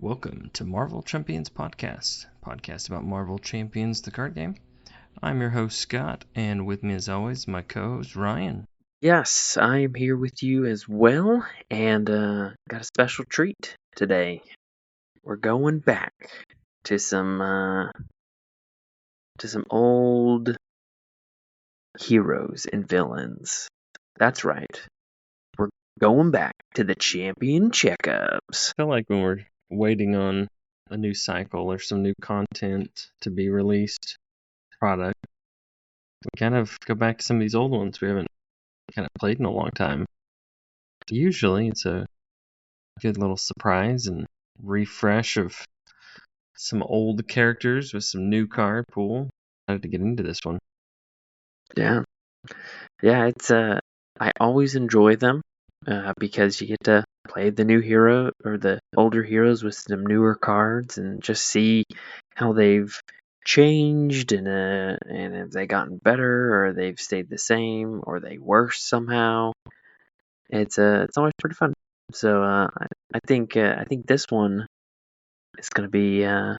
Welcome to Marvel Champions Podcast about Marvel Champions, the card game. I'm your host, Scott, and with me as always, my co-host, Ryan. Yes, I am here with you as well, and got a special treat today. We're going back to some old heroes and villains. That's right. We're going back to the champion checkups. I feel like when we're waiting on a new cycle or some new content to be released, product, we kind of go back to some of these old ones we haven't kind of played in a long time. Usually it's a good little surprise and refresh of some old characters with some new card pool. Excited to get into this one. Yeah, it's I always enjoy them because you get to play the new hero or the older heroes with some newer cards and just see how they've changed and if they gotten better or they've stayed the same or they worse somehow. It's always pretty fun. So I think this one is going to be an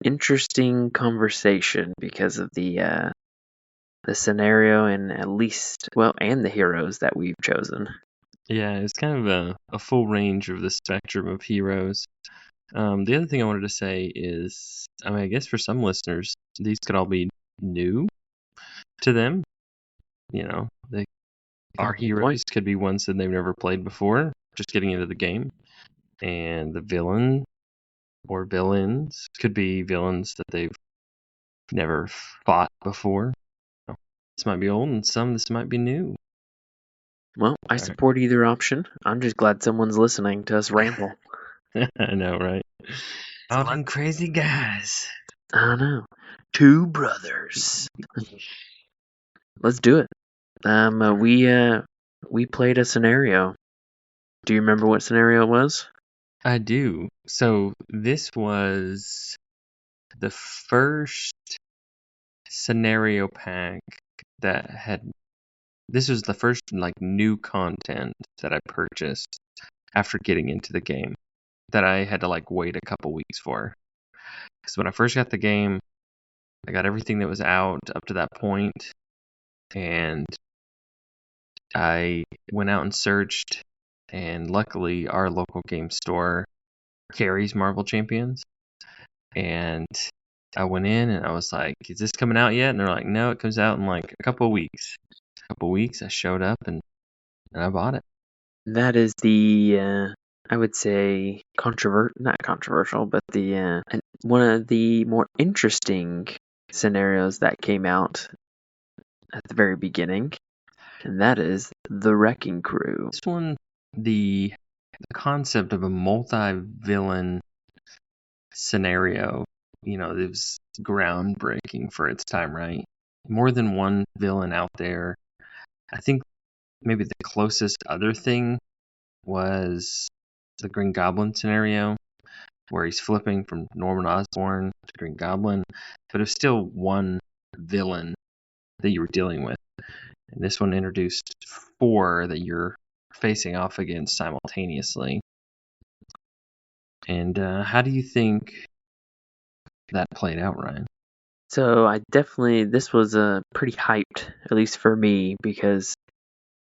interesting conversation because of the scenario and and the heroes that we've chosen. Yeah, it's kind of a full range of the spectrum of heroes. The other thing I wanted to say is, I guess for some listeners, these could all be new to them. Our heroes could be ones that they've never played before, just getting into the game. And the villain or villains could be villains that they've never fought before. This might be old, and this might be new. Well, I support either option. I'm just glad someone's listening to us ramble. I know, right? All them crazy guys. I know. Two brothers. Let's do it. We played a scenario. Do you remember what scenario it was? I do. So this was the first scenario pack that had. This was the first new content that I purchased after getting into the game that I had to wait a couple weeks for. Because when I first got the game, I got everything that was out up to that point, and I went out and searched, and luckily our local game store carries Marvel Champions, and I went in and I was like, is this coming out yet? And they're like, no, it comes out in a couple of weeks. I showed up and I bought it. That is the I would say not controversial, but the one of the more interesting scenarios that came out at the very beginning, and that is the Wrecking Crew. This one, the concept of a multi-villain scenario, it was groundbreaking for its time, right? More than one villain out there. I think maybe the closest other thing was the Green Goblin scenario, where he's flipping from Norman Osborn to Green Goblin, but it was still one villain that you were dealing with. And this one introduced 4 that you're facing off against simultaneously. And how do you think that played out, Ryan? So this was pretty hyped, at least for me, because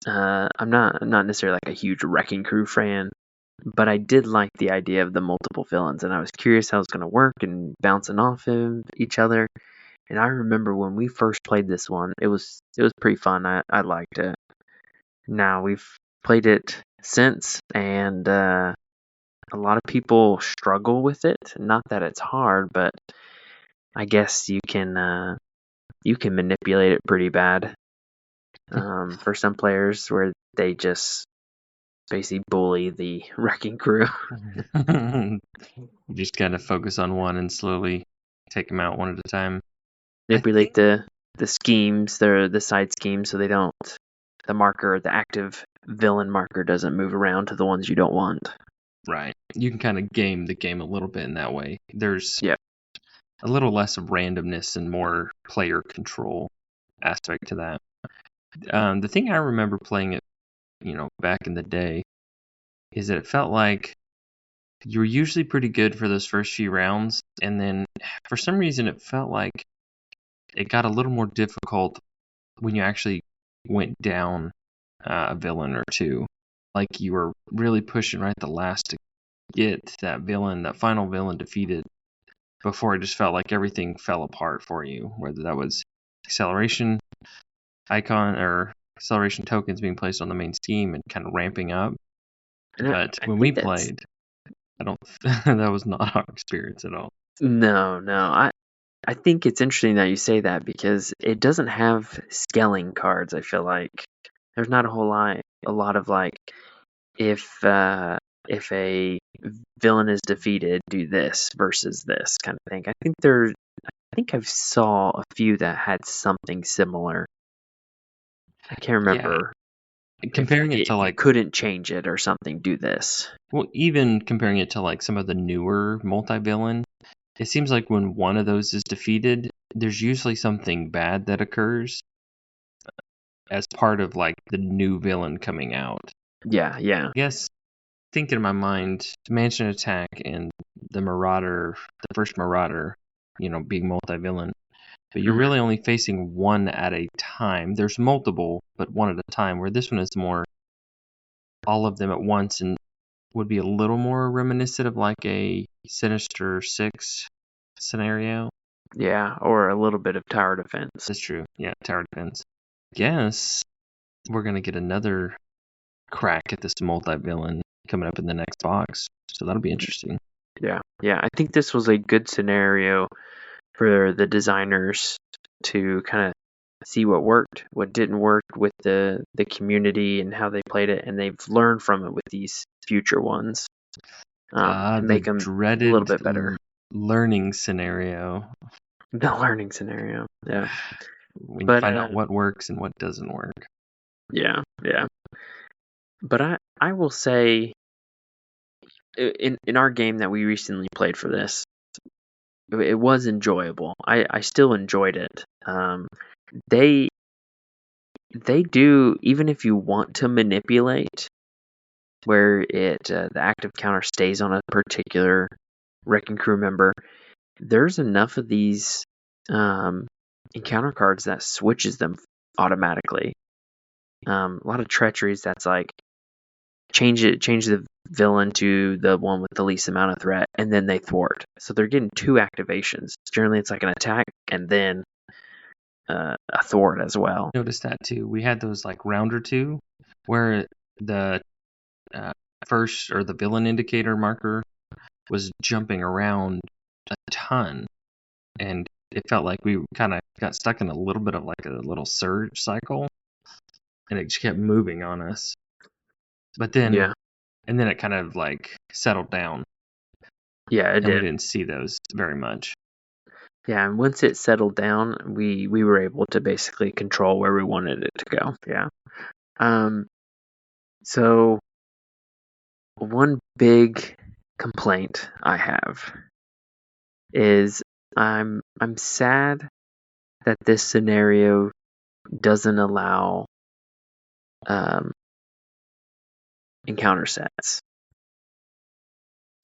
I'm not necessarily like a huge Wrecking Crew fan, but I did like the idea of the multiple villains, and I was curious how it was going to work and bouncing off of each other. And I remember when we first played this one, it was pretty fun. I liked it. Now we've played it since, and a lot of people struggle with it. Not that it's hard, but I guess you can manipulate it pretty bad. For some players, where they just basically bully the Wrecking Crew. You just kind of focus on one and slowly take them out one at a time. Manipulate the schemes, the side schemes, so they don't. The active villain marker doesn't move around to the ones you don't want. Right. You can kind of game the game a little bit in that way. There's a little less of randomness and more player control aspect to that. The thing I remember playing it, back in the day, is that it felt like you were usually pretty good for those first few rounds, and then for some reason it felt like it got a little more difficult when you actually went down a villain or two. Like you were really pushing right at the last to get that final villain defeated before it just felt like everything fell apart for you, whether that was acceleration icon or acceleration tokens being placed on the main scheme and kind of ramping up. And But I when we think that's played, I don't that was not our experience at all. no. I think it's interesting that you say that because it doesn't have scaling cards. I feel like there's not a lot of like if a villain is defeated, do this versus this kind of thing. I think I saw a few that had something similar. I can't Yeah, remember comparing it to if you like, couldn't change it or something, do this. well, even comparing it to like some of the newer multi-villain, it seems like when one of those is defeated, there's usually something bad that occurs as part of like the new villain coming out. Yeah, yeah. I guess thinking in my mind, Mansion Attack and the Marauder, the first Marauder, being multi-villain, but you're Mhm. really only facing one at a time. There's multiple, but one at a time, where this one is more all of them at once and would be a little more reminiscent of like a Sinister Six scenario. Yeah, or a little bit of tower defense. That's true. Yeah, tower defense. Guess we're gonna get another crack at this multi-villain coming up in the next box, so that'll be interesting. Yeah, yeah. I think this was a good scenario for the designers to kind of see what worked, what didn't work with the community and how they played it, and they've learned from it with these future ones to The make them a dreaded little bit better. learning scenario, The learning scenario, yeah. when you But find out what works and what doesn't work. yeah, yeah. But I will say in our game that we recently played for this, it was enjoyable. I still enjoyed it. They they do, even if you want to manipulate where the active counter stays on a particular wrecking crew member, there's enough of these encounter cards that switches them automatically. A lot of treacheries that's like change the villain to the one with the least amount of threat, and then they thwart. So they're getting two activations. Generally, it's like an attack and then a thwart as well. Noticed that too. We had those like round or two where the first or the villain indicator marker was jumping around a ton, and it felt like we kind of got stuck in a little bit of like a little surge cycle, and it just kept moving on us. But then, Yeah, and then it kind of like settled down, yeah, it and we did. didn't see those very much. Yeah, and once it settled down, we were able to basically control where we wanted it to go. Yeah. So one big complaint I have is I'm sad that this scenario doesn't allow encounter sets.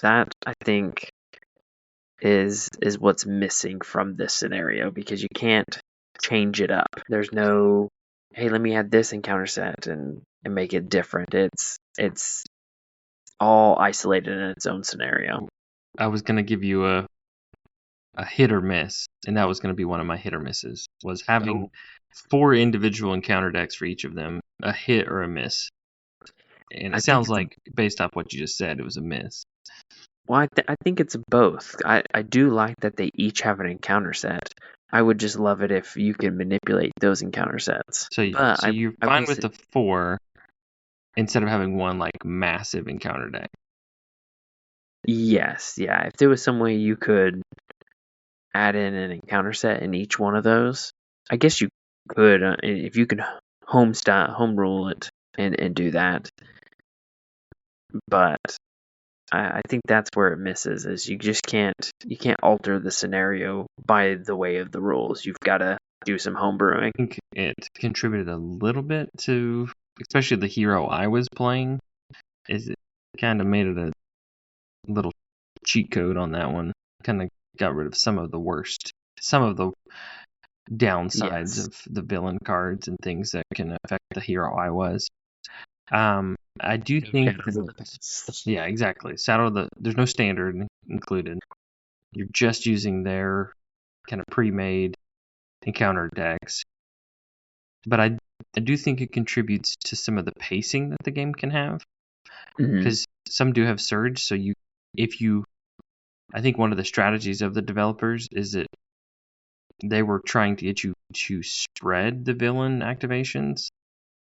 That I think is what's missing from this scenario because you can't change it up. There's no, hey, let me add this encounter set and make it different. It's all isolated in its own scenario. I was gonna give you a hit or miss, and that was gonna be one of my hit or misses, was having 4 individual encounter decks for each of them, a hit or a miss. And I it think sounds like, based off what you just said, it was a miss. well, I think it's both. I do like that they each have an encounter set. I would just love it if you could manipulate those encounter sets. So But you're I fine will with say, the 4 instead of having one like massive encounter deck. yes, yeah. If there was some way you could add in an encounter set in each one of those, I guess you could. If you could home rule it and do that. But I think that's where it misses is you just can't alter the scenario by the way of the rules. You've got to do some home brewing. I think it contributed a little bit to, especially the hero I was playing, is it kind of made it little cheat code on that one. Kind of got rid of some of the downsides Yes. of the villain cards and things that can affect the hero I was. I do think Shadows of the Past. yeah, exactly. There's no standard included. You're just using their kind of pre-made encounter decks. But I do think it contributes to some of the pacing that the game can have, Mhm. because some do have surge. So I think one of the strategies of the developers is that they were trying to get you to spread the villain activations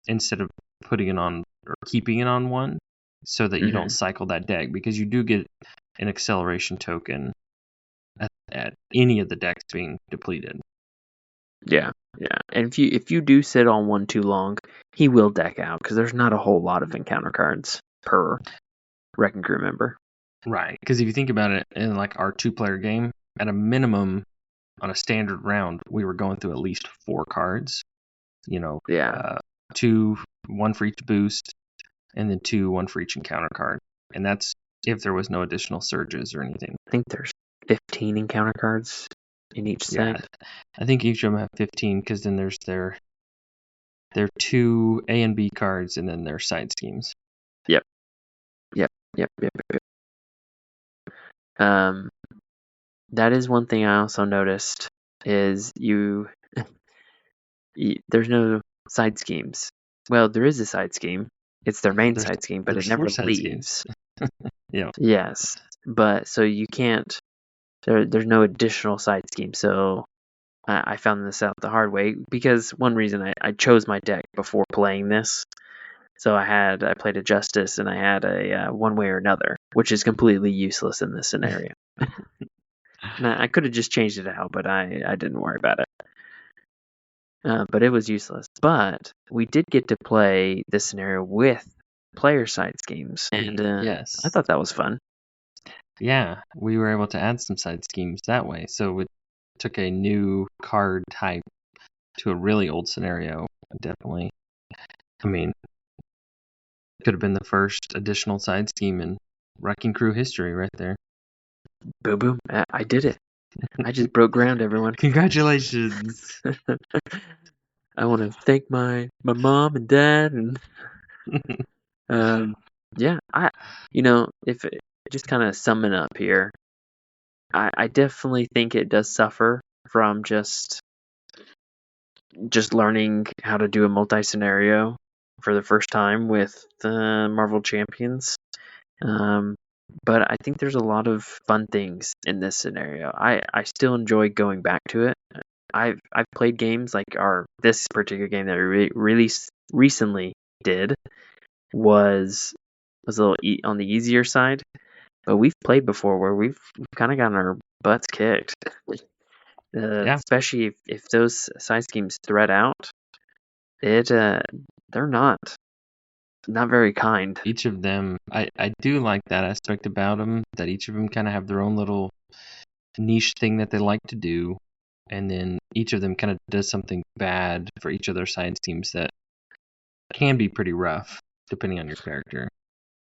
instead of putting it on or keeping it on one, so that you don't cycle that deck, because you do get an acceleration token at any of the decks being depleted. Yeah, yeah. And if you do sit on one too long, he will deck out because there's not a whole lot of encounter cards per Wrecking Crew member. Right, because if you think about it, in like our 2-player game, at a minimum on a standard round, we were going through at least 4 cards. Yeah. 2, 1 for each boost, and then 2, 1 for each encounter card. And that's if there was no additional surges or anything. I think there's 15 encounter cards in each set. Yeah, I think each of them have 15, because then there's their 2 A and B cards, and then their side schemes. Yep. That is one thing I also noticed is there's no side schemes. Well, there is a side scheme. It's their main side scheme, but it There's never 4 side schemes. leaves. Yeah. Yes, but so you can't. There's no additional side scheme. So I found this out the hard way because one reason I chose my deck before playing this. So I played a Justice and I had a One Way or Another, which is completely useless in this scenario. And I could have just changed it out, but I didn't worry about it. But it was useless. But we did get to play this scenario with player side schemes, and Yes. I thought that was fun. Yeah, we were able to add some side schemes that way. So it took a new card type to a really old scenario. Definitely. I mean, it could have been the first additional side scheme in Wrecking Crew history right there. Boom, boom. I did it. I just broke ground, everyone. Congratulations. I want to thank my mom and dad and yeah, if just kind of summing up here, I definitely think it does suffer from just learning how to do a multi-scenario for the first time with Marvel Champions. But I think there's a lot of fun things in this scenario. I still enjoy going back to it. I've played games like this particular game that we released recently did was a little on the easier side, but we've played before where we've kind of gotten our butts kicked. Yeah. Especially if those side schemes thread out, they're not very kind. Each of them, I do like that aspect about them, that each of them kind of have their own little niche thing that they like to do, and then each of them kind of does something bad for each of their side schemes that can be pretty rough depending on your character.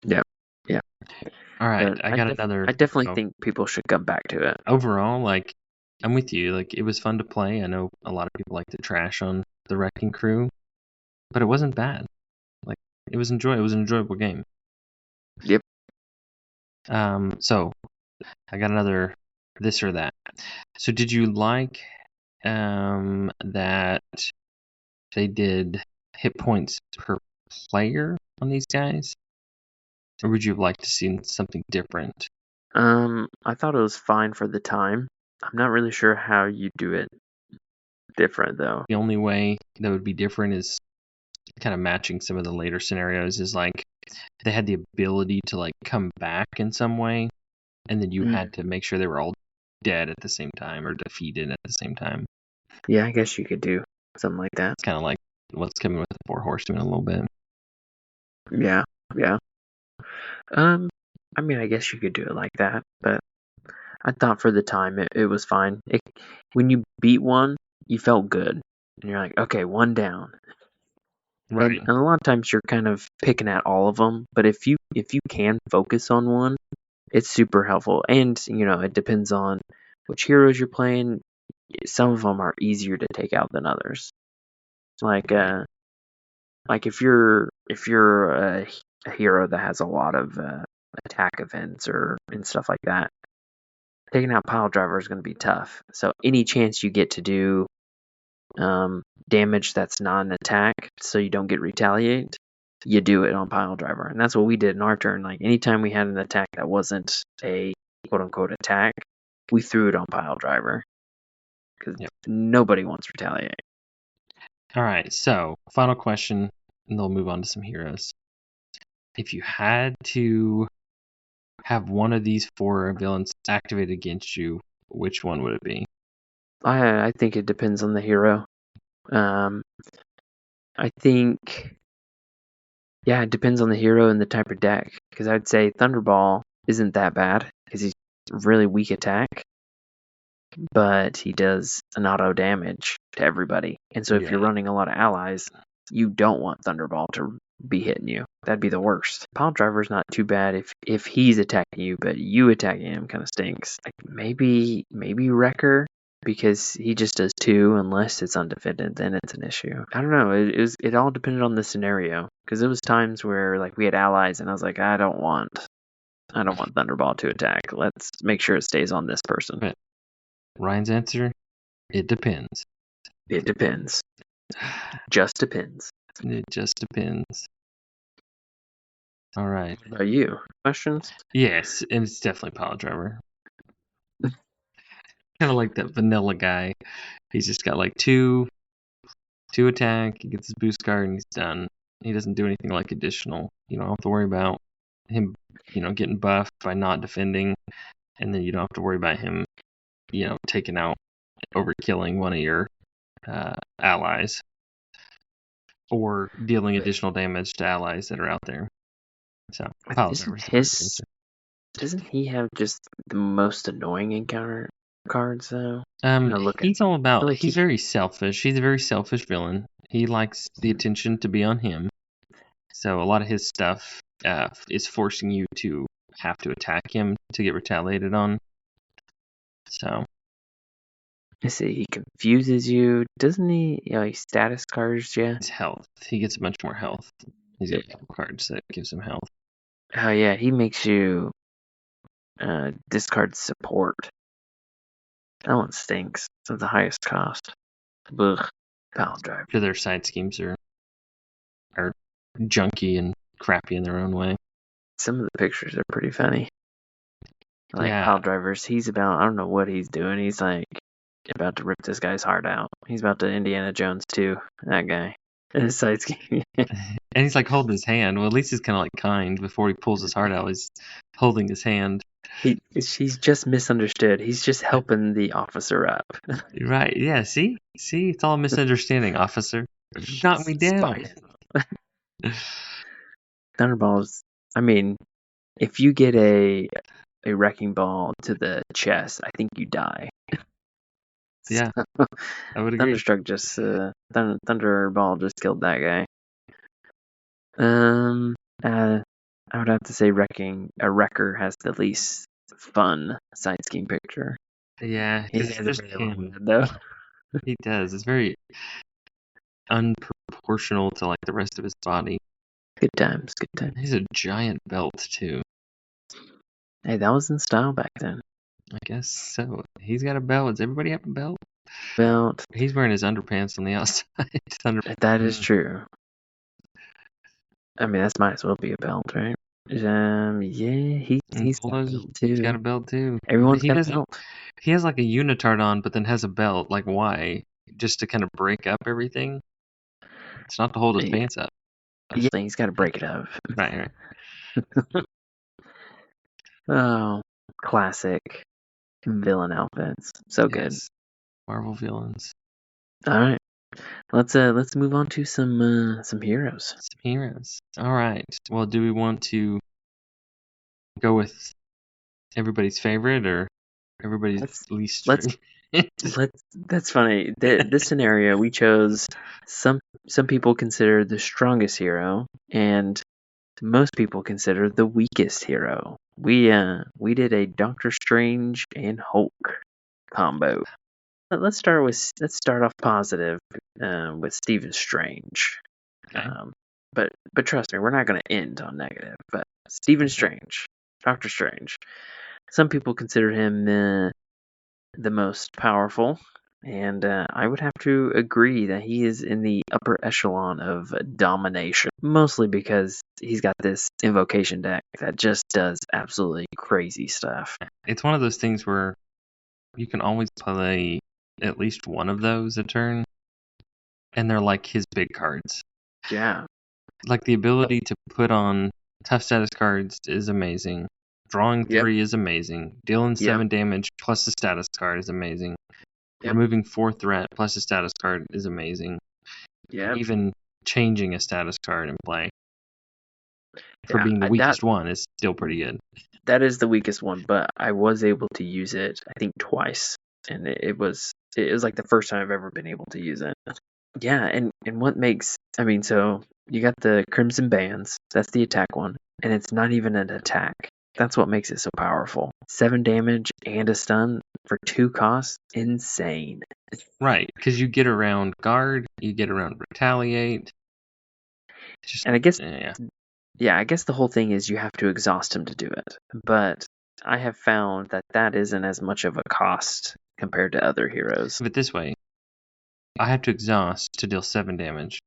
Yeah. All right, I definitely think people should come back to it. Overall, like, I'm with you. Like, it was fun to play. I know a lot of people like to trash on the Wrecking Crew, but it wasn't bad. Like, it was an enjoyable game. Yep. So I got another this or that. So did you like that they did hit points per player on these guys? Or would you have liked to see something different? I thought it was fine for the time. I'm not really sure how you do it different though. The only way that would be different is kind of matching some of the later scenarios, is like they had the ability to like come back in some way, and then you had to make sure they were all dead at the same time or defeated at the same time. Yeah, I guess you could do something like that. It's kind of like what's coming with the Four Horsemen a little bit. Yeah. I mean, I guess you could do it like that, but I thought for the time it was fine. When you beat one, you felt good, and you're like, okay, one down. Right. And a lot of times you're kind of picking at all of them, but if you can focus on one, It's super helpful, and it depends on which heroes you're playing. Some of them are easier to take out than others. Like if you're a hero that has a lot of attack events and stuff like that, taking out Pile Driver is going to be tough. So any chance you get to do damage that's not an attack, so you don't get retaliate, you do it on Pile Driver, and that's what we did in our turn. Like anytime we had an attack that wasn't a quote unquote attack, we threw it on Pile Driver because nobody wants retaliate. All right, so final question, and they'll move on to some heroes. If you had to have one of these 4 villains activated against you, which one would it be? I think it depends on the hero. I think, it depends on the hero and the type of deck. Because I'd say Thunderball isn't that bad because he's really weak attack, but he does an auto damage to everybody. And so if you're running a lot of allies, you don't want Thunderball to be hitting you. That'd be the worst. Pile Driver's not too bad if he's attacking you, but you attacking him kind of stinks. Like maybe Wrecker, because he just does 2 unless it's undefended, then it's an issue. I don't know. It all depended on the scenario, because there was times where like we had allies and I was like, I don't want Thunderball to attack. Let's make sure it stays on this person. But Ryan's answer, it depends. It depends. Just depends. It just depends. All right. What about you? Questions? Yes, and it's definitely Pile Driver. Kind of like that vanilla guy. He's just got like 2 attack. He gets his boost card and he's done. He doesn't do anything like additional. You don't have to worry about him, getting buffed by not defending, and then you don't have to worry about him, taking out, overkilling one of your allies, or dealing additional damage to allies that are out there. So, doesn't he have just the most annoying encounter cards though? He's all about. He's very selfish. He's a very selfish villain. He likes the attention to be on him. So a lot of his stuff is forcing you to have to attack him to get retaliated on. So. I see. He confuses you, doesn't he? He status cards you. His health. He gets much more health. He's got a couple cards that gives him health. Oh yeah, he makes you discard support. That one stinks. It's at the highest cost. Ugh. Pile Driver. Their side schemes are junky and crappy in their own way. Some of the pictures are pretty funny. Like Pile Drivers, he's about, I don't know what he's doing. He's like about to rip this guy's heart out. He's about to Indiana Jones too, that guy. And his side scheme. And he's like holding his hand. Well, at least he's kind of like kind. Before he pulls his heart out, he's holding his hand. He's just misunderstood. He's just helping the officer up. Right, yeah, see? It's all a misunderstanding, officer. Knock me down. Thunderballs, I mean, if you get a wrecking ball to the chest, I think you die. Yeah, I would agree. Thunderstruck just Thunderball just killed that guy. I would have to say Wrecker has the least fun side scheme picture. Yeah, he has a very long head, though. He does. It's very unproportional to like the rest of his body. Good times. He's a giant belt too. Hey, that was in style back then. I guess so. He's got a belt. Does everybody have a belt? Belt. He's wearing his underpants on the outside. That is true. I mean, that might as well be a belt, right? Yeah, he's got a belt too. He's got a belt too. Everyone's got a belt. He has like a unitard on, but then has a belt. Like why? Just to kind of break up everything? It's not to hold his pants up. Yeah, he's got to break it up. Right. Oh, classic villain outfits. So good. Marvel villains. All right. Let's move on to some heroes. Some heroes. All right. Well, do we want to go with everybody's favorite or everybody's least favorite? That's funny. This scenario we chose some people consider the strongest hero, and most people consider the weakest hero. We did a Doctor Strange and Hulk combo. Let's start off positive with Stephen Strange. Okay. But trust me, we're not going to end on negative. But Stephen Strange, Doctor Strange. Some people consider him the most powerful, and I would have to agree that he is in the upper echelon of domination, mostly because he's got this invocation deck that just does absolutely crazy stuff. It's one of those things where you can always play at least one of those a turn, and they're like his big cards. Yeah. Like the ability to put on tough status cards is amazing. Drawing 3 is amazing. Dealing 7 damage plus a status card is amazing. Removing 4 threat plus a status card is amazing. Yeah. Even changing a status card in play for being the weakest one is still pretty good. That is the weakest one, but I was able to use it, I think, twice. And it was like the first time I've ever been able to use it. Yeah, and what makes, so you got the Crimson Bands, that's the attack one, and it's not even an attack. That's what makes it so powerful. 7 damage and a stun for 2 costs, insane. Right, because you get around guard, you get around retaliate. And I guess, I guess the whole thing is you have to exhaust him to do it. But I have found that isn't as much of a cost compared to other heroes. But this way, I have to exhaust to deal 7 damage,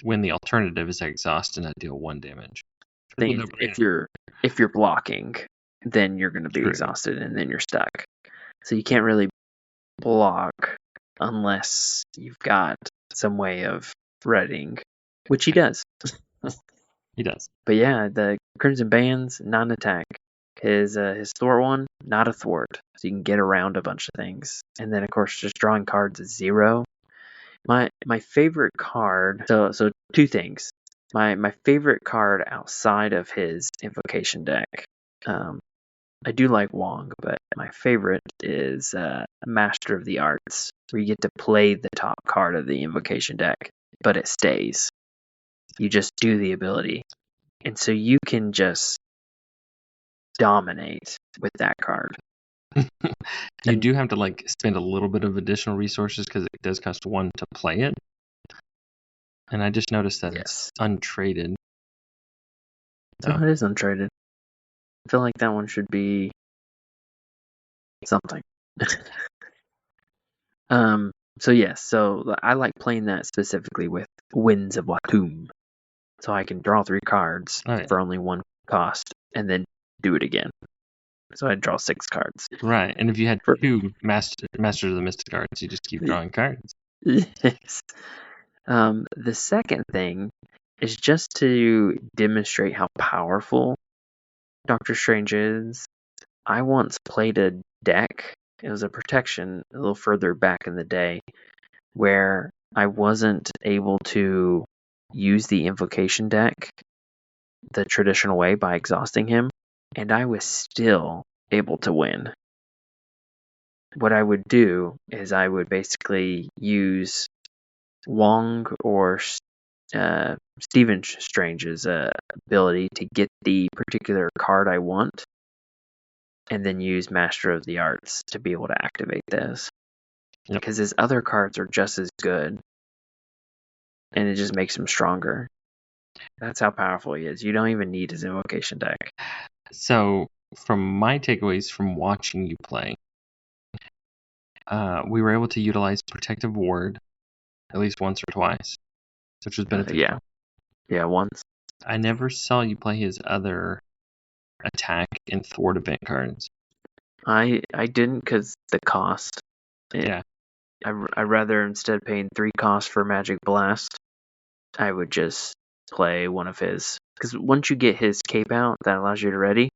when the alternative is I exhaust and I deal 1 damage. If you're blocking, then you're going to be exhausted and then you're stuck. So you can't really block unless you've got some way of readying, which he does. He does. But yeah, the Crimson Bands, non-attack. His thwart one, not a thwart. So you can get around a bunch of things. And then of course just drawing cards is 0. My favorite card, so 2 things. My favorite card outside of his invocation deck, I do like Wong, but my favorite is Master of the Arts, where you get to play the top card of the invocation deck, but it stays. You just do the ability. And so you can just dominate with that card. You do have to spend a little bit of additional resources because it does cost 1 to play it. And I just noticed that it's untraded. So it is untraded. I feel like that one should be something. So I like playing that specifically with Winds of Watum. So I can draw 3 cards for only 1 cost and then do it again. So I draw 6 cards. Right, and if you had 2 Masters of the Mystic Arts, you just keep drawing cards. Yes. The second thing is just to demonstrate how powerful Doctor Strange is. I once played a deck, it was a protection a little further back in the day, where I wasn't able to use the invocation deck the traditional way by exhausting him, and I was still able to win. What I would do is I would basically use Wong or Stephen Strange's ability to get the particular card I want, and then use Master of the Arts to be able to activate this. Yep. Because his other cards are just as good, and it just makes him stronger. That's how powerful he is. You don't even need his invocation deck. So, from my takeaways from watching you play, we were able to utilize Protective Ward at least once or twice, which was beneficial. Yeah, once. I never saw you play his other attack and thwart event cards. I didn't because the cost. Yeah. I'd rather, instead of paying 3 costs for Magic Blast, I would just play one of his. Because once you get his cape out that allows you to ready,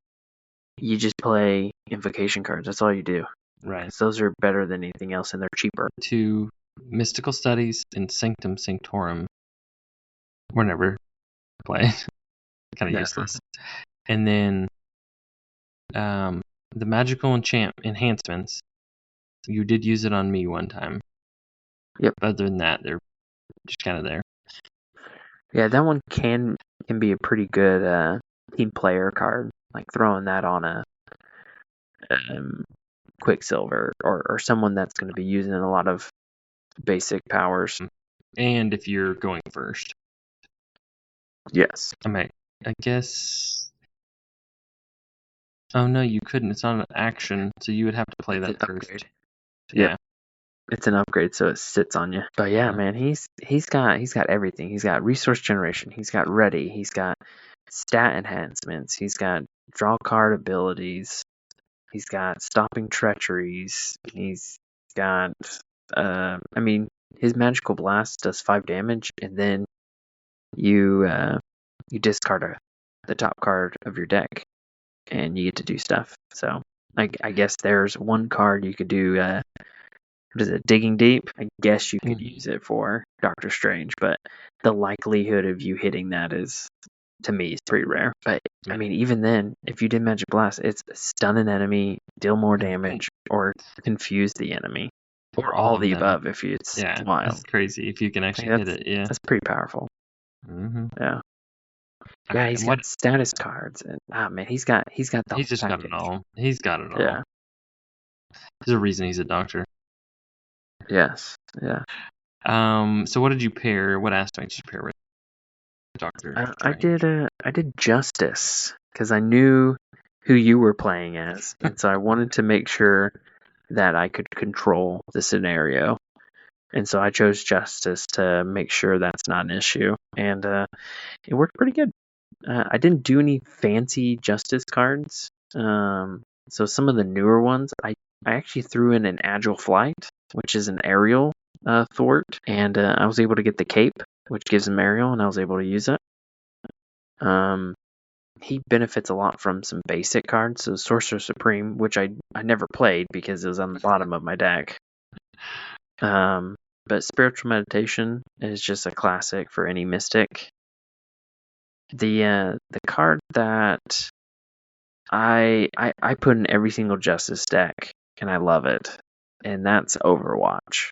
you just play invocation cards. That's all you do. Right. Those are better than anything else, and they're cheaper. To Mystical Studies and Sanctum Sanctorum were never played. Kind of useless. And then the magical enhancements, you did use it on me one time. Yep. But other than that, they're just kind of there. Yeah, that one can be a pretty good thinking player card, like throwing that on a Quicksilver or someone that's going to be using a lot of basic powers. And if you're going first. Yes. I guess. Oh no, you couldn't. It's not an action, so you would have to play It's that an first. upgrade. Yeah. Yep. It's an upgrade, so it sits on you. But yeah, man, he's got everything. He's got resource generation. He's got ready. He's got stat enhancements. He's got draw card abilities. He's got stopping treacheries. He's got his magical blast does 5 damage, and then you discard the top card of your deck, and you get to do stuff. So I guess there's one card you could do. What is it? Digging Deep. I guess you could use it for Doctor Strange, but the likelihood of you hitting that is, to me, is pretty rare. But I mean, even then, if you did Magic Blast, it's stun an enemy, deal more damage, or confuse the enemy, or all the above. If it's wild, that's crazy. If you can actually hit it, yeah, that's pretty powerful. Mm-hmm. Yeah. Yeah, he's got status cards, and man, he's got the whole just package. got it all. He's got it all. Yeah. There's a reason he's a doctor. Yes. Yeah. So what did you pair? What aspect did you pair with Doctor? I did Justice because I knew who you were playing as, and so I wanted to make sure that I could control the scenario, and so I chose Justice to make sure that's not an issue, and it worked pretty good. I didn't do any fancy Justice cards, so some of the newer ones, I actually threw in an Agile Flight, which is an aerial thwart, and I was able to get the cape, which gives him aerial, and I was able to use it. He benefits a lot from some basic cards, so Sorcerer Supreme, which I never played because it was on the bottom of my deck. But Spiritual Meditation is just a classic for any Mystic. The card that I put in every single Justice deck, and I love it, and that's Overwatch.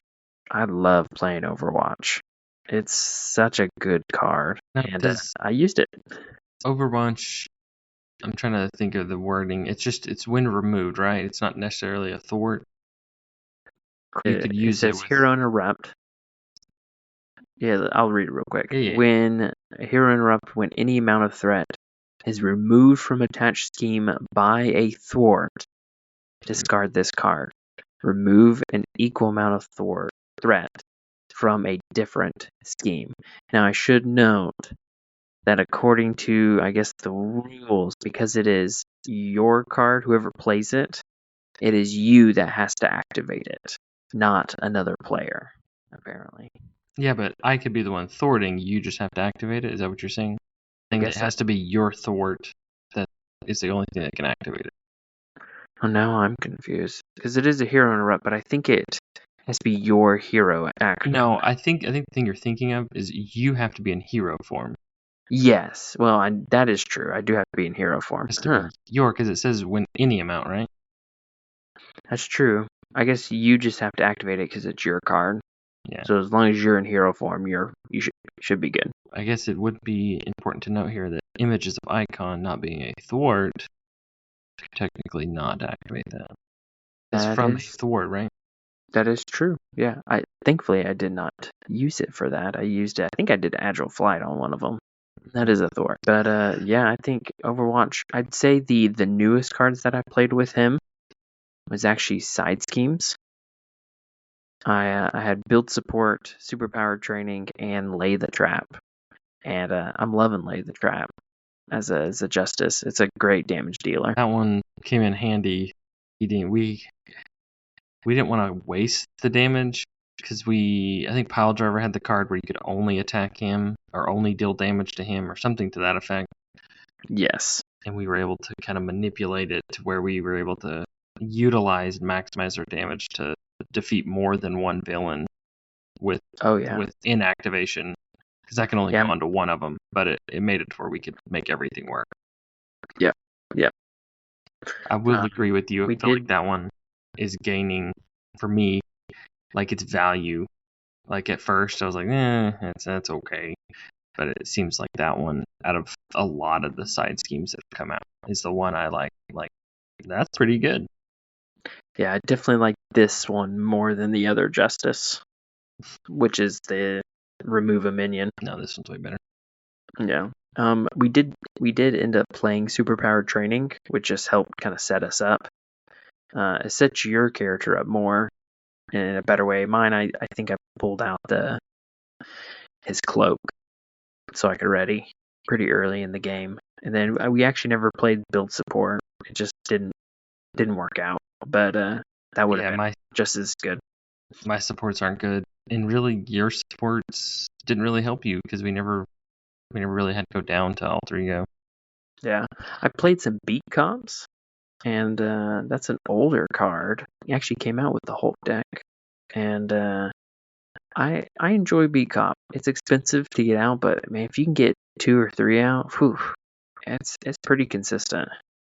I love playing Overwatch. It's such a good card, and I used it. Overwatch, I'm trying to think of the wording. It's when removed, right? It's not necessarily a thwart. You could use it says Hero Interrupt. Yeah, I'll read it real quick. Yeah. When Hero Interrupt, when any amount of threat is removed from attached scheme by a thwart, discard this card. Remove an equal amount of threat from a different scheme. Now, I should note that according to, I guess, the rules, because it is your card, whoever plays it, it is you that has to activate it, not another player, apparently. Yeah, but I could be the one thwarting. You just have to activate it. Is that what you're saying? It has to be your thwart that is the only thing that can activate it. Oh, now I'm confused because it is a Hero Interrupt, but I think it has to be your hero action. No, I think the thing you're thinking of is you have to be in hero form. Yes, well, that is true. I do have to be in hero form. Because it says when any amount, right? That's true. I guess you just have to activate it because it's your card. Yeah. So as long as you're in hero form, you should be good. I guess it would be important to note here that images of icon not being a thwart, technically not activate that. It's from a thwart, right? That is true. Yeah. Thankfully I did not use it for that. I think I did Agile Flight on one of them. That is a thwart. But yeah, I think Overwatch, I'd say the newest cards that I played with him was actually Side Schemes. I had Build Support, Superpowered Training, and Lay the Trap. And I'm loving Lay the Trap as a Justice. It's a great damage dealer. That one came in handy. We didn't want to waste the damage because I think Pile Driver had the card where you could only attack him or only deal damage to him or something to that effect. Yes. And we were able to kind of manipulate it to where we were able to utilize and maximize our damage to defeat more than one villain with inactivation. Because that can only come onto one of them, but it made it to where we could make everything work. Yeah. Yeah. I will agree with you. I feel like that one is gaining, for me, like its value. Like at first I was like, that's okay. but it seems like that one, out of a lot of the side schemes that have come out, is the one I like. Like, that's pretty good. Yeah, I definitely like this one more than the other Justice, which is the remove a minion. No, this one's way better. Yeah. We did end up playing Superpowered Training, which just helped kind of set us up. It sets your character up more in a better way. Mine, I think I pulled out his cloak so I could ready pretty early in the game, and then we actually never played build support. It just didn't work out, but that would have been just as good. My supports aren't good, and really your supports didn't really help you because we never really had to go down to all 3 go. Yeah, I played some beat comps, and that's an older card. He actually came out with the Hulk deck, and I enjoy beat comp. It's expensive to get out, but man, if you can get 2 or 3 out, whew, it's pretty consistent.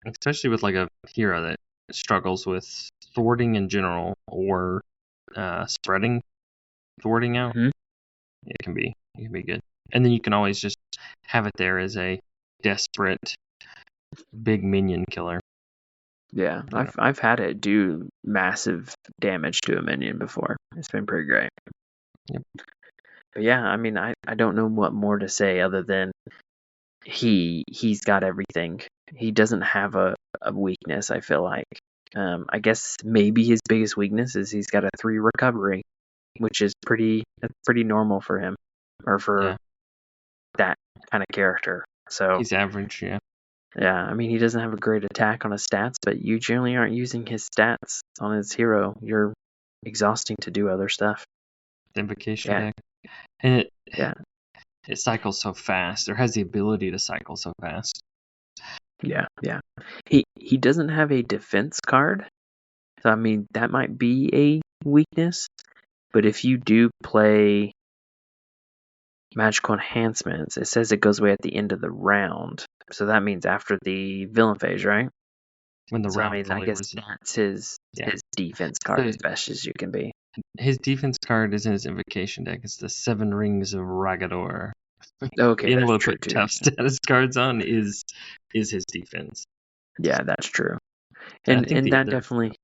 Especially with like a hero that struggles with thwarting in general or spreading thwarting out. Mm-hmm. It can be good, and then you can always just have it there as a desperate big minion killer. Yeah, I've had it do massive damage to a minion before. It's been pretty great. Yep. But yeah, I mean, I don't know what more to say other than he's got everything. He doesn't have a weakness, I feel like. I guess maybe his biggest weakness is he's got a 3 recovery, which is pretty normal for him, or for that kind of character. So he's average, yeah. Yeah, I mean, he doesn't have a great attack on his stats, but you generally aren't using his stats on his hero. You're exhausting to do other stuff. The Invocation deck. And it cycles so fast, or has the ability to cycle so fast. Yeah. He doesn't have a defense card, so I mean, that might be a weakness, but if you do play magical enhancements, it says it goes away at the end of the round. So that means after the villain phase, right? When the round, I mean, I guess that's his defense card as best as you can be. His defense card is in his Invocation deck. It's the 7 Rings of Ragador. Okay, being able that's to true put too. tough status cards on is his defense. Yeah, that's true. And that definitely.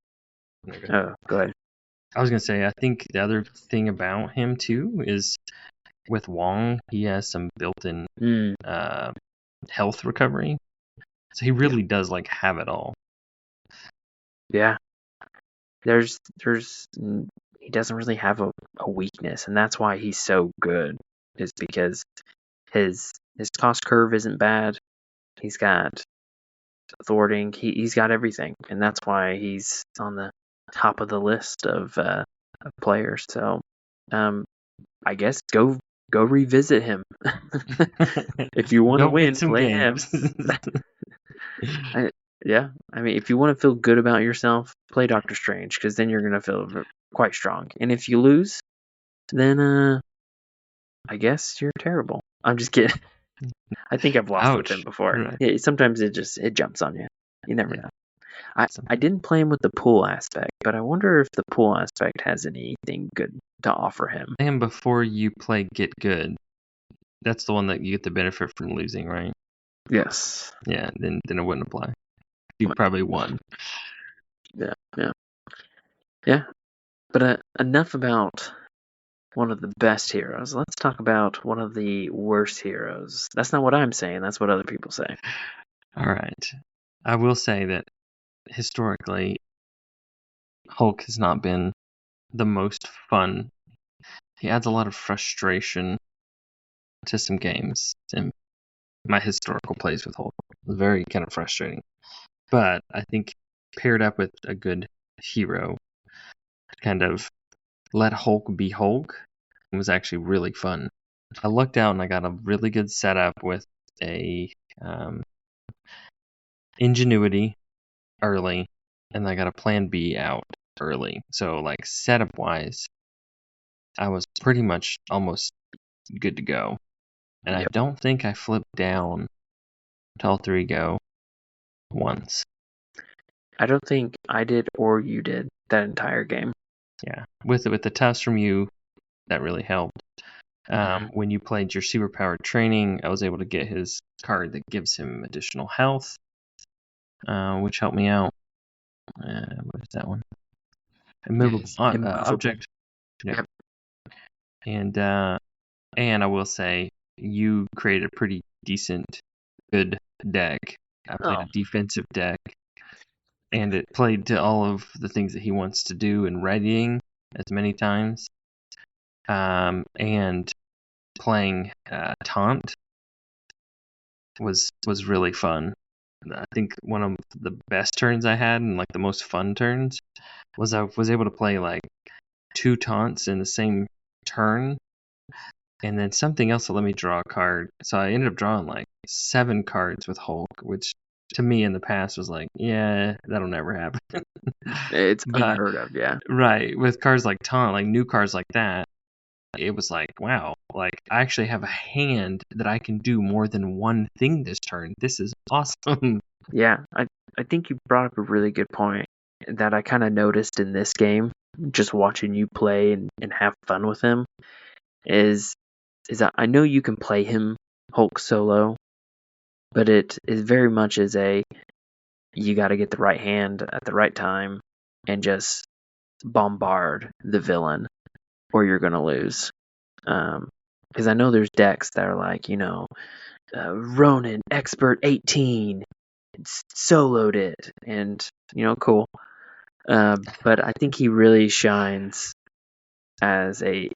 Oh, go ahead. I was gonna say, I think the other thing about him too is with Wong, he has some built-in health recovery, so he really does like have it all. Yeah, he doesn't really have a weakness, and that's why he's so good. Is because his cost curve isn't bad. He's got thwarting. He's got everything, and that's why he's on the top of the list of players. So, I guess go revisit him if you want to win. Play him. Yeah, I mean, if you want to feel good about yourself, play Doctor Strange, because then you're gonna feel quite strong. And if you lose, then I guess you're terrible. I'm just kidding. I think I've lost with him before. Right. Yeah, sometimes it jumps on you. You never know. I didn't play him with the pool aspect, but I wonder if the pool aspect has anything good to offer him. And before you play Get Good, that's the one that you get the benefit from losing, right? Yes. Yeah, then it wouldn't apply. You probably won. Yeah. But enough about one of the best heroes. Let's talk about one of the worst heroes. That's not what I'm saying. That's what other people say. All right. I will say that historically, Hulk has not been the most fun. He adds a lot of frustration to some games. And my historical plays with Hulk was very kind of frustrating. But I think paired up with a good hero, kind of let Hulk be Hulk, was actually really fun. I lucked out and I got a really good setup with a Ingenuity early, and I got a Plan B out early. So like setup wise, I was pretty much almost good to go. And I don't think I flipped down to all 3 go once. I don't think I did or you did that entire game. Yeah, with the test from you, that really helped. When you played your superpower training, I was able to get his card that gives him additional health, which helped me out. What is that one? Immovable Yes, object. Yep. And I will say you created a pretty decent, good deck. I played a defensive deck, and it played to all of the things that he wants to do in readying as many times. And playing taunt was really fun. I think one of the best turns I had and like the most fun turns was I was able to play like 2 taunts in the same turn, and then something else that let me draw a card. So I ended up drawing like 7 cards with Hulk, which to me in the past was like, yeah, that'll never happen. It's But unheard of, yeah. right, with cards like taunt, like new cards like that, it was like, wow, like I actually have a hand that I can do more than one thing this turn. This is awesome. Yeah, I think you brought up a really good point that I kind of noticed in this game, just watching you play and have fun with him, is that I know you can play him Hulk solo, but it is very much as you got to get the right hand at the right time and just bombard the villain, or you're gonna lose. Because I know there's decks that are like, Ronin Expert 18 soloed it, and cool. But I think he really shines as a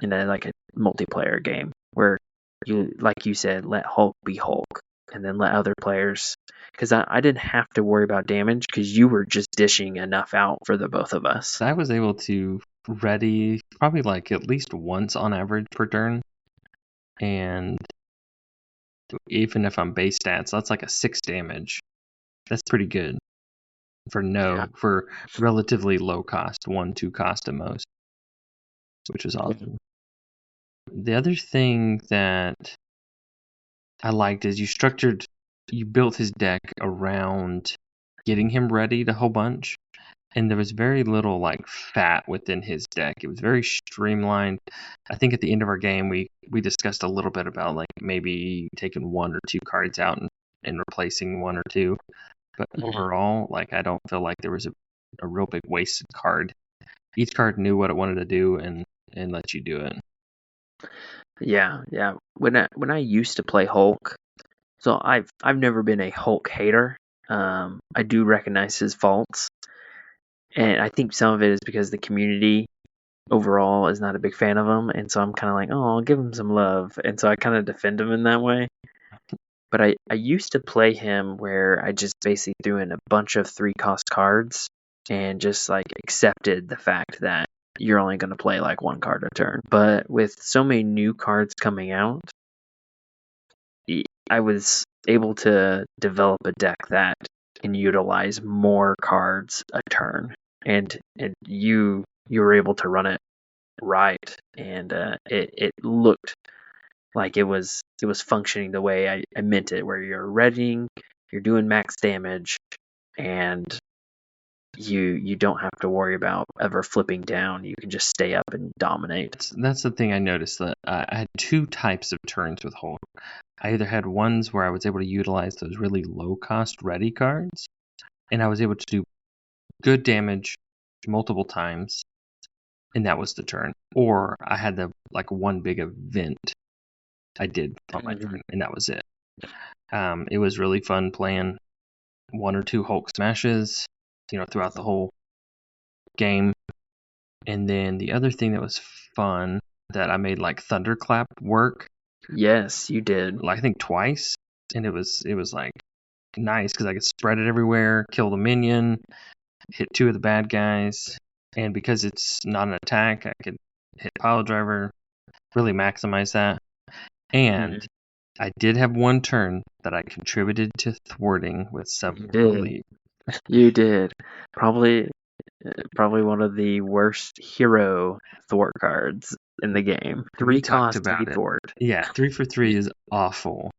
in a like a multiplayer game where you, like you said, let Hulk be Hulk, and then let other players. Because I didn't have to worry about damage because you were just dishing enough out for the both of us. I was able to ready probably like at least once on average per turn, and even if I'm base stats, that's like a 6 damage. That's pretty good for relatively low cost, 1-2 cost at most, which is awesome. The other thing that I liked is you built his deck around getting him ready a whole bunch, and there was very little like fat within his deck. It was very streamlined. I think at the end of our game, we discussed a little bit about like maybe taking 1 or 2 cards out and replacing 1 or 2. But overall, like I don't feel like there was a real big wasted card. Each card knew what it wanted to do and let you do it. Yeah, yeah. When I used to play Hulk, so I've never been a Hulk hater. I do recognize his faults, and I think some of it is because the community overall is not a big fan of him, and so I'm kind of like, oh, I'll give him some love, and so I kind of defend him in that way. But I used to play him where I just basically threw in a bunch of 3-cost cards and just like accepted the fact that you're only going to play like 1 card a turn. But with so many new cards coming out, I was able to develop a deck that can utilize more cards a turn, and you were able to run it right, and it looked like it was functioning the way I meant it, where you're readying, you're doing max damage, and you don't have to worry about ever flipping down. You can just stay up and dominate. That's the thing I noticed, that I had 2 types of turns with Hulk. I either had ones where I was able to utilize those really low cost ready cards, and I was able to do good damage multiple times, and that was the turn. Or I had the like one big event I did on my turn, and that was it. It was really fun playing 1 or 2 Hulk smashes, throughout the whole game. And then the other thing that was fun that I made like Thunderclap work. Yes, you did. I think twice, and it was like nice because I could spread it everywhere, kill the minion, hit 2 of the bad guys, and because it's not an attack, I could hit Pile Driver, really maximize that. And I did have 1 turn that I contributed to thwarting with Several Relief. You did. Probably one of the worst hero thwart cards in the game. 3 cost, 3 thwart. Yeah, 3 for 3 is awful.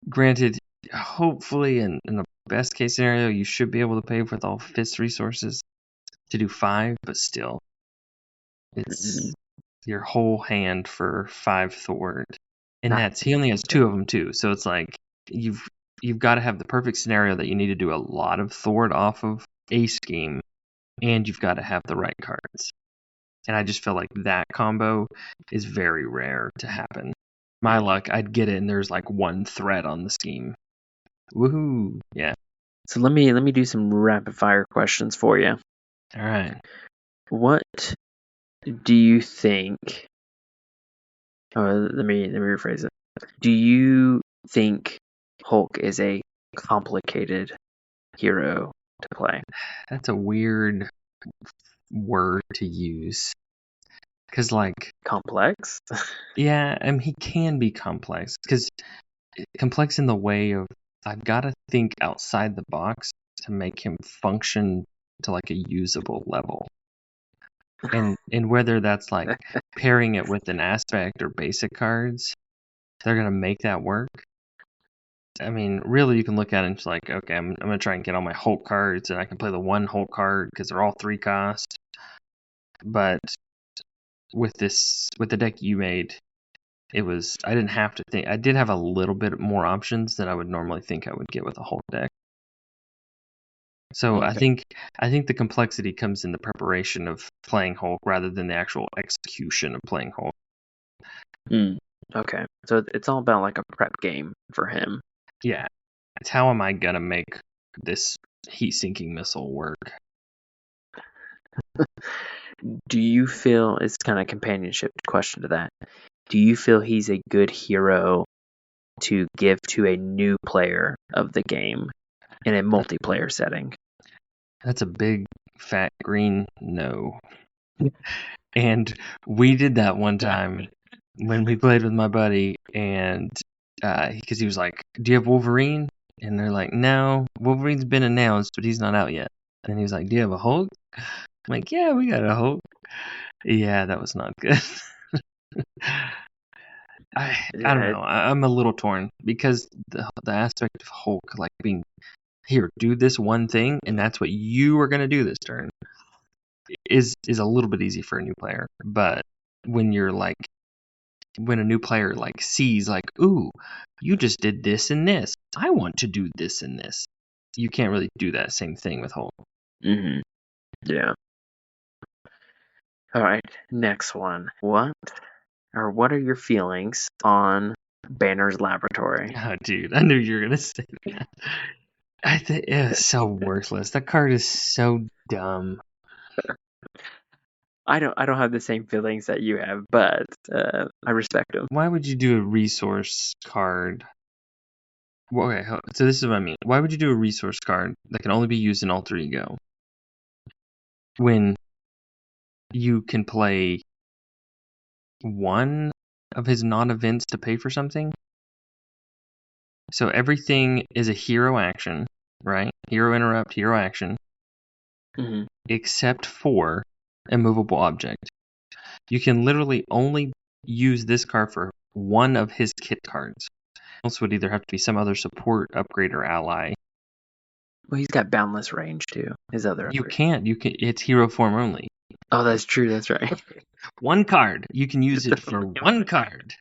Granted, hopefully in the best case scenario, you should be able to pay with all Fist resources to do 5, but still, it's your whole hand for 5 Thwart. And Nice. he only has 2 of them too. So it's like you've got to have the perfect scenario that you need to do a lot of Thwart off of a scheme, and you've got to have the right cards. And I just feel like that combo is very rare to happen. My luck, I'd get it, and there's like 1 threat on the scheme. Woohoo! Yeah. So let me do some rapid fire questions for you. All right. What do you think? Let me rephrase it. Do you think Hulk is a complicated hero to play? That's a weird word to use. Because, like, Complex? yeah, I mean, he can be complex. Because complex in the way of I've got to think outside the box to make him function to like a usable level. And whether that's like pairing it with an aspect or basic cards, they're gonna make that work. I mean, really, you can look at it and it's like, okay, I'm gonna try and get all my Hulk cards, and I can play the 1 Hulk card because they're all 3 cost. But with the deck you made, I didn't have to think. I did have a little bit more options than I would normally think I would get with a Hulk deck. So Okay. I think the complexity comes in the preparation of playing Hulk rather than the actual execution of playing Hulk. Okay. So it's all about like a prep game for him. Yeah, it's how am I gonna make this heat-sinking missile work? Do you feel it's kind of companionship question to that? Do you feel he's a good hero to give to a new player of the game in a multiplayer setting? That's a big fat green no. And we did that one time when we played with my buddy, and because he was like, "Do you have Wolverine?" And they're like, "No, Wolverine's been announced, but he's not out yet." And he was like, "Do you have a Hulk?" I'm like, "Yeah, we got a Hulk." Yeah, that was not good. I don't know. I'm a little torn because the aspect of Hulk, like being here, do this one thing, and that's what you are gonna do this turn, is a little bit easy for a new player. But when a new player like sees like, ooh, you just did this and this, I want to do this and this. You can't really do that same thing with Hulk. Mm-hmm. Yeah. All right. Next one. What are your feelings on Banner's Laboratory? Oh, dude, I knew you were gonna say that. I think it was so worthless. That card is so dumb. I don't have the same feelings that you have, but I respect them. Why would you do a resource card? Well, okay, so this is what I mean. Why would you do a resource card that can only be used in Alter Ego when you can play one of his non-events to pay for something? So everything is a hero action, right? Hero interrupt, hero action, except for a movable object. You can literally only use this card for one of his kit cards. Else would either have to be some other support, upgrade, or ally. Well, he's got boundless range too. His other You upgrade. can't. It's hero form only. Oh, that's true. That's right. One card. You can use it for one card.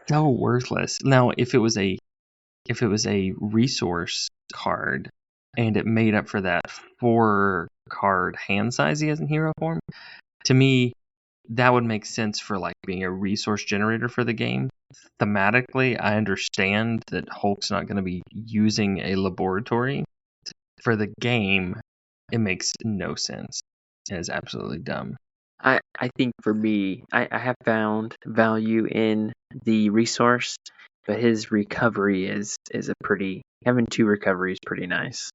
So worthless. Now, if it was a resource card and it made up for that 4 card hand size he has in hero form, to me that would make sense for like being a resource generator for the game. Thematically, I understand that Hulk's not going to be using a laboratory. For the game, it makes no sense. It is absolutely dumb. I think for me, I have found value in the resource, but his recovery is a pretty having 2 recovery is pretty nice.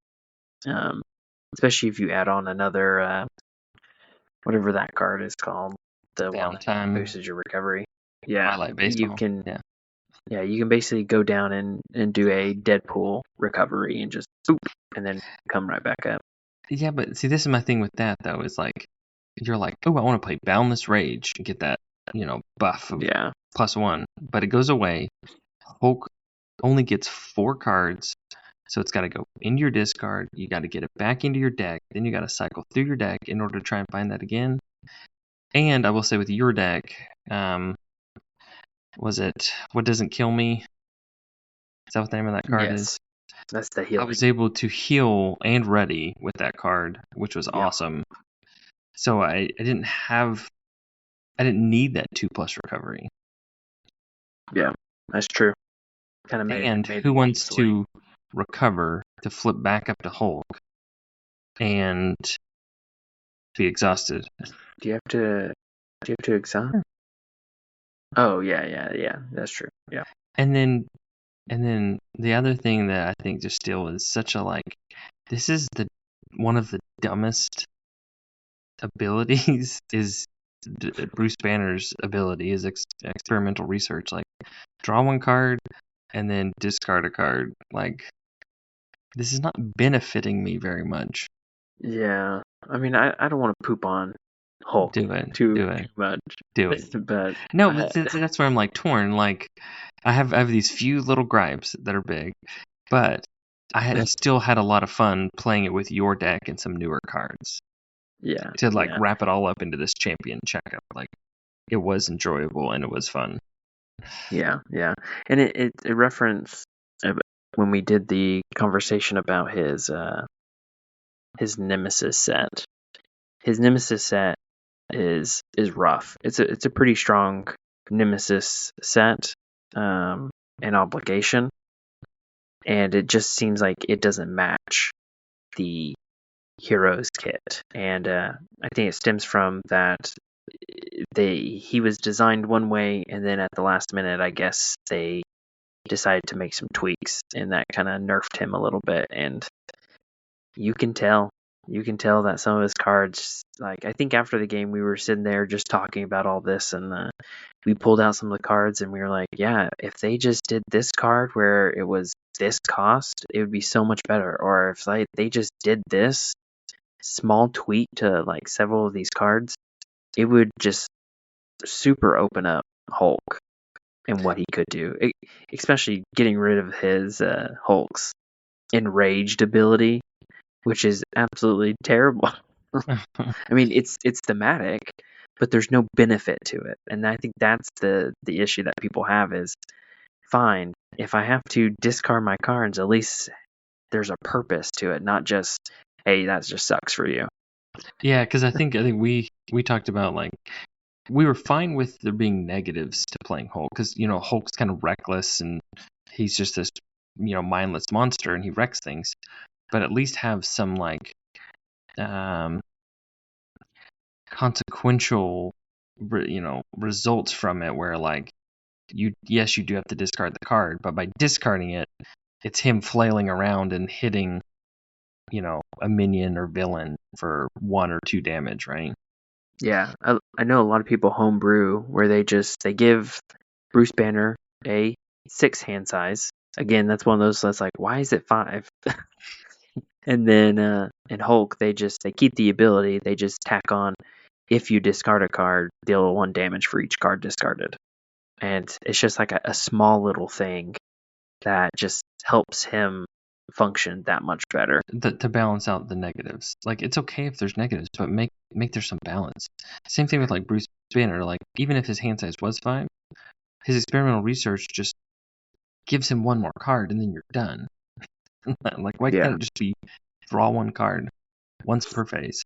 Especially if you add on another whatever that card is called, the one that Downtime, boosted your recovery. Yeah, Twilight Baseball. you can. Yeah. Yeah, you can basically go down and do a Deadpool recovery and just boop, and then come right back up. Yeah, but see, this is my thing with that though. Is like you're like, oh, I want to play Boundless Rage and get that, buff of +1, but it goes away. Hulk only gets 4 cards, so it's got to go into your discard. You got to get it back into your deck. Then you got to cycle through your deck in order to try and find that again. And I will say with your deck, was it What Doesn't Kill Me? Is that what the name of that card Yes, is? that's the I healing. was able to heal and ready with that card, which was Yeah. awesome. So I didn't need that 2+ recovery. Yeah, that's true. Kind of And made who it wants easily. to recover to flip back up to Hulk and be exhausted? Do you have to exhaust? Oh yeah. That's true. Yeah. And then the other thing that I think just still is such a this is one of the dumbest abilities is Bruce Banner's ability is experimental research. Like, draw one card and then discard a card. Like, this is not benefiting me very much. Yeah. I mean, I don't want to poop on Hulk Do it. too Do it. much. Do it. But No, but that's where I'm like torn. Like, I have these few little gripes that are big, but I still had a lot of fun playing it with your deck and some newer cards yeah. to Yeah. wrap it all up into this champion checkup. Like, it was enjoyable and it was fun. Yeah. And it referenced when we did the conversation about his Nemesis set. His Nemesis set is rough. It's a pretty strong Nemesis set, and obligation, and it just seems like it doesn't match the Heroes kit, and I think it stems from that he was designed one way, and then at the last minute, I guess they decided to make some tweaks, and that kind of nerfed him a little bit, and you can tell that some of his cards, like, I think after the game we were sitting there just talking about all this, and we pulled out some of the cards and we were like, yeah, if they just did this card where it was this cost, it would be so much better. Or if they just did this small tweak to like several of these cards, it would just super open up Hulk and what he could do, especially getting rid of his Hulk's enraged ability, which is absolutely terrible. I mean, it's thematic, but there's no benefit to it, and I think that's the issue that people have is, fine, if I have to discard my cards, at least there's a purpose to it, not just, hey, that just sucks for you. Yeah, because I think we talked about, like, we were fine with there being negatives to playing Hulk because Hulk's kind of reckless and he's just this mindless monster and he wrecks things, but at least have some consequential results from it where you do have to discard the card, but by discarding it, it's him flailing around and hitting a minion or villain for 1 or 2 damage, right? Yeah, I know a lot of people homebrew where they give Bruce Banner a 6 hand size. Again, that's one of those that's like, why is it 5? And then in Hulk, they keep the ability. They just tack on, if you discard a card, deal 1 damage for each card discarded. And it's just like a small little thing that just helps him function that much better. To balance out the negatives. Like, it's okay if there's negatives, but make there some balance. Same thing with like Bruce Banner. Like, even if his hand size was 5, his experimental research just gives him 1 more card and then you're done. Like, why can't it just be draw 1 card once per phase?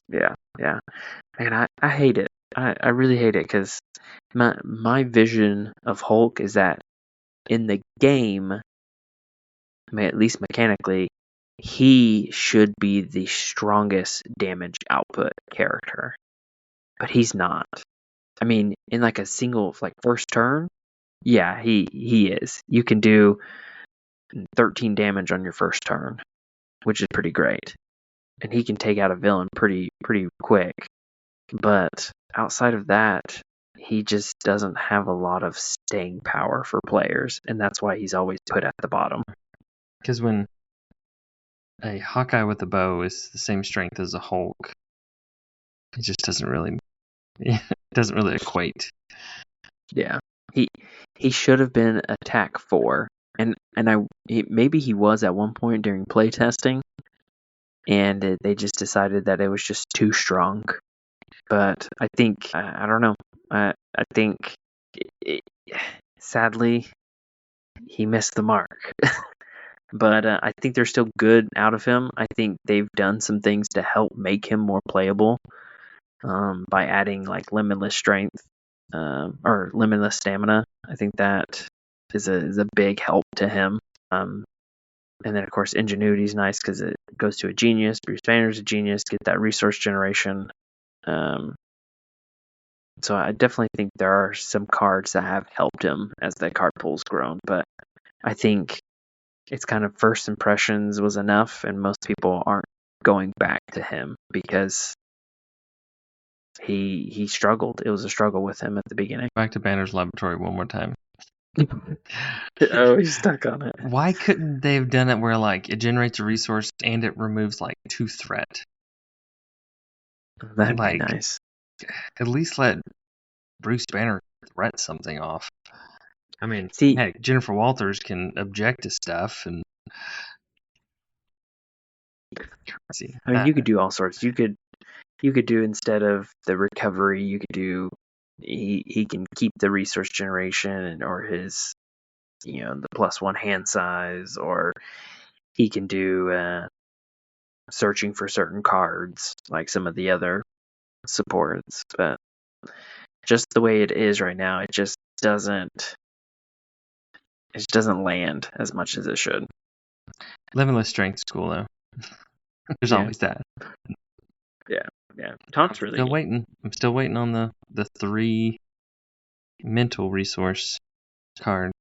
Yeah. And I hate it. I really hate it because my vision of Hulk is that in the game, at least mechanically, he should be the strongest damage output character, but he's not. I mean, in like a single first turn, yeah, he is. You can do 13 damage on your first turn, which is pretty great, and he can take out a villain pretty quick. But outside of that, he just doesn't have a lot of staying power for players, and that's why he's always put at the bottom. Because when a Hawkeye with a bow is the same strength as a Hulk, it just doesn't really equate. Yeah, he should have been attack 4, and maybe he was at one point during playtesting, and they just decided that it was just too strong. but I think I don't know. I think it, sadly he missed the mark. But I think they're still good out of him. I think they've done some things to help make him more playable by adding like limitless strength or limitless stamina. I think that is a big help to him. And then of course ingenuity is nice because it goes to a genius. Bruce Banner's a genius. Get that resource generation. So I definitely think there are some cards that have helped him as the card pool's grown. But I think it's kind of first impressions was enough, and most people aren't going back to him because he struggled. It was a struggle with him at the beginning. Back to Banner's Laboratory one more time. Oh, he's stuck on it. Why couldn't they have done it where like it generates a resource and it removes like 2 threat? That'd Like, be nice. At least let Bruce Banner threat something off. I mean, See, heck, Jennifer Walters can object to stuff and see. I mean, you could do all sorts. You could do instead of the recovery, you could do he can keep the resource generation or his the +1 hand size, or he can do searching for certain cards like some of the other supports. But just the way it is right now, it just doesn't land as much as it should. Limitless strength's cool though. There's always that. Yeah, Taunt's really still waiting. I'm still waiting on the 3 mental resource card.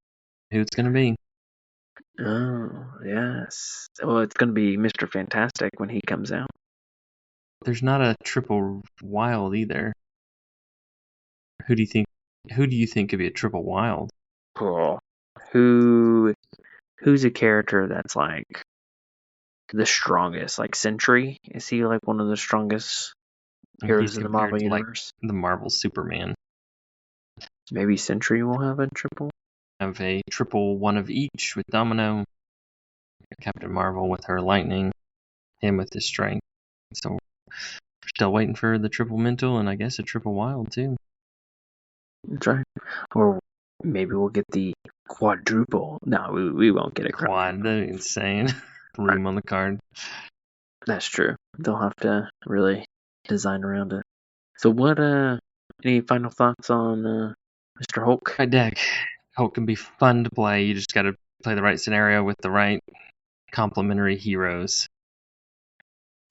Who it's gonna be? Oh yes. Well, it's gonna be Mr. Fantastic when he comes out. There's not a triple wild either. Who do you think could be a triple wild? Cool. Who's a character that's like the strongest? Like Sentry? Is he like one of the strongest heroes in the Marvel universe? Like the Marvel Superman. Maybe Sentry will have a triple. Have a triple one of each with Domino, Captain Marvel with her lightning, him with his strength. So we're still waiting for the triple mental and I guess a triple wild too. That's right. Or maybe we'll get the quadruple. No, we won't get a quad. That's insane. Room on the card. That's true. They'll have to really design around it. So what any final thoughts on Mr. Hulk? My deck. Hulk can be fun to play. You just gotta play the right scenario with the right complementary heroes.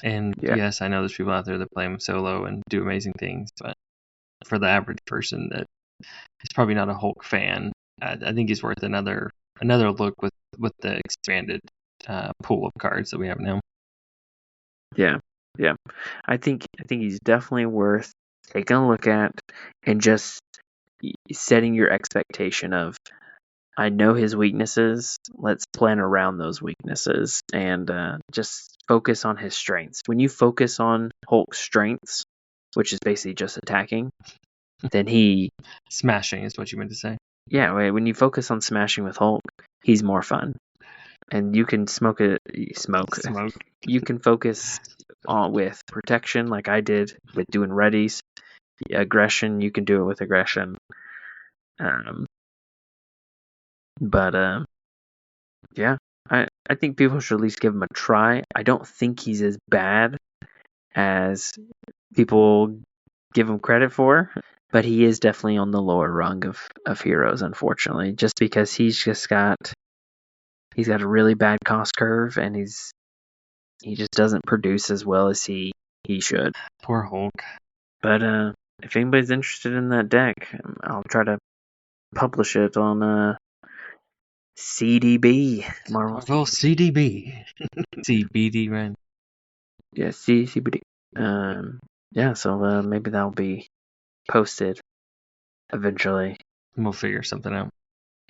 And yes, I know there's people out there that play him solo and do amazing things, but for the average person that is probably not a Hulk fan, I think he's worth another look with the expanded pool of cards that we have now. Yeah. I think he's definitely worth taking a look at and just setting your expectation of, I know his weaknesses. Let's plan around those weaknesses and just focus on his strengths. When you focus on Hulk's strengths, which is basically just attacking, then smashing is what you meant to say. Yeah, when you focus on smashing with Hulk, he's more fun. And you can smoke. You can focus on with protection, like I did with doing readies. Aggression, you can do it with aggression. Yeah, I think people should at least give him a try. I don't think he's as bad as people give him credit for, but he is definitely on the lower rung of heroes, unfortunately, just because he's got a really bad cost curve and he just doesn't produce as well as he should. Poor Hulk. But if anybody's interested in that deck, I'll try to publish it on CDB. Marvel CDB. CBD, right? Yeah, CBD. Yeah, so maybe that'll be posted eventually. We'll figure something out.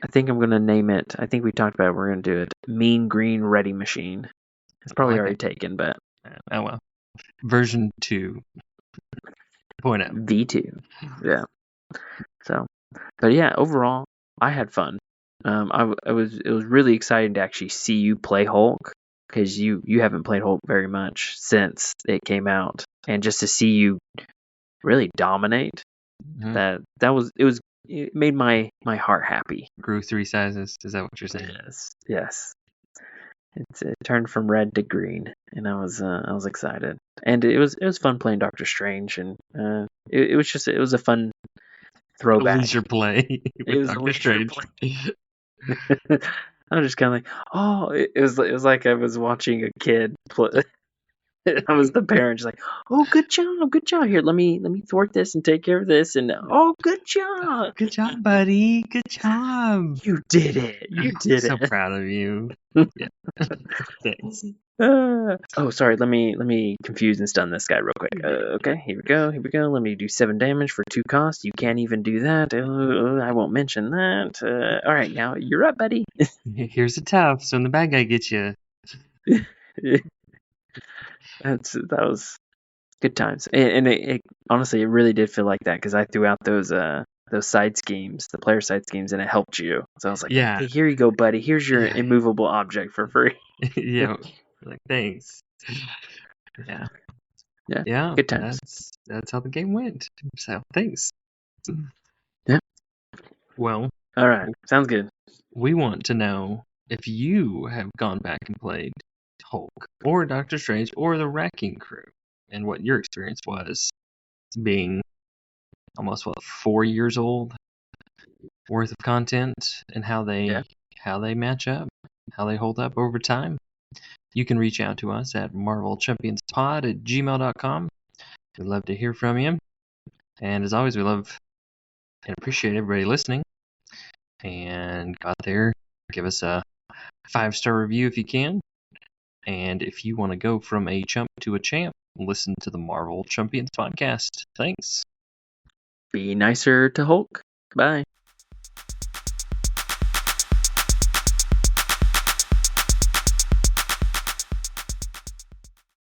I think I'm gonna name it. I think we talked about it. We're gonna do it. Mean Green Ready Machine. It's probably already taken, but oh well. Version 2. V2. Yeah. So, but yeah, overall, I had fun. It was really exciting to actually see you play Hulk, because you haven't played Hulk very much since it came out, and just to see you really dominate. Mhm. It made my heart happy. Grew 3 sizes. Is that what you're saying? Yes. It turned from red to green, and I was excited. And it was fun playing Doctor Strange, and it was a fun A throwback. leisure play It with was a Doctor leisure Strange. I was just kind of like, oh, it was like I was watching a kid play. I was the parent, just like, oh, good job. Here, let me thwart this and take care of this, and oh, good job. Good job, buddy. Good job. You did it. You I'm did so it. proud of you. Yeah. Thanks. Oh, sorry. Let me confuse and stun this guy real quick. Okay, here we go. Let me do 7 damage for 2 cost. You can't even do that. I won't mention that. All right, now you're up, buddy. Here's a tough. So when the bad guy gets you, That was good times, and it honestly, it really did feel like that because I threw out those side schemes, the player side schemes, and it helped you. So I was like, yeah, hey, here you go, buddy. Here's your Yeah. immovable object for free. yeah, like thanks. Yeah, Yeah, yeah. good times. That's how the game went. So thanks. Yeah. Well, All right, sounds good. we want to know if you have gone back and played Hulk or Doctor Strange or the Wrecking Crew, and what your experience was being almost 4 years old worth of content, and how they match up, how they hold up over time. You can reach out to us at marvelchampionspod@gmail.com. We'd love to hear from you. And as always, we love and appreciate everybody listening. And go out there, give us a 5-star review if you can. And if you want to go from a chump to a champ, listen to the Marvel Champions podcast. Thanks. Be nicer to Hulk. Bye.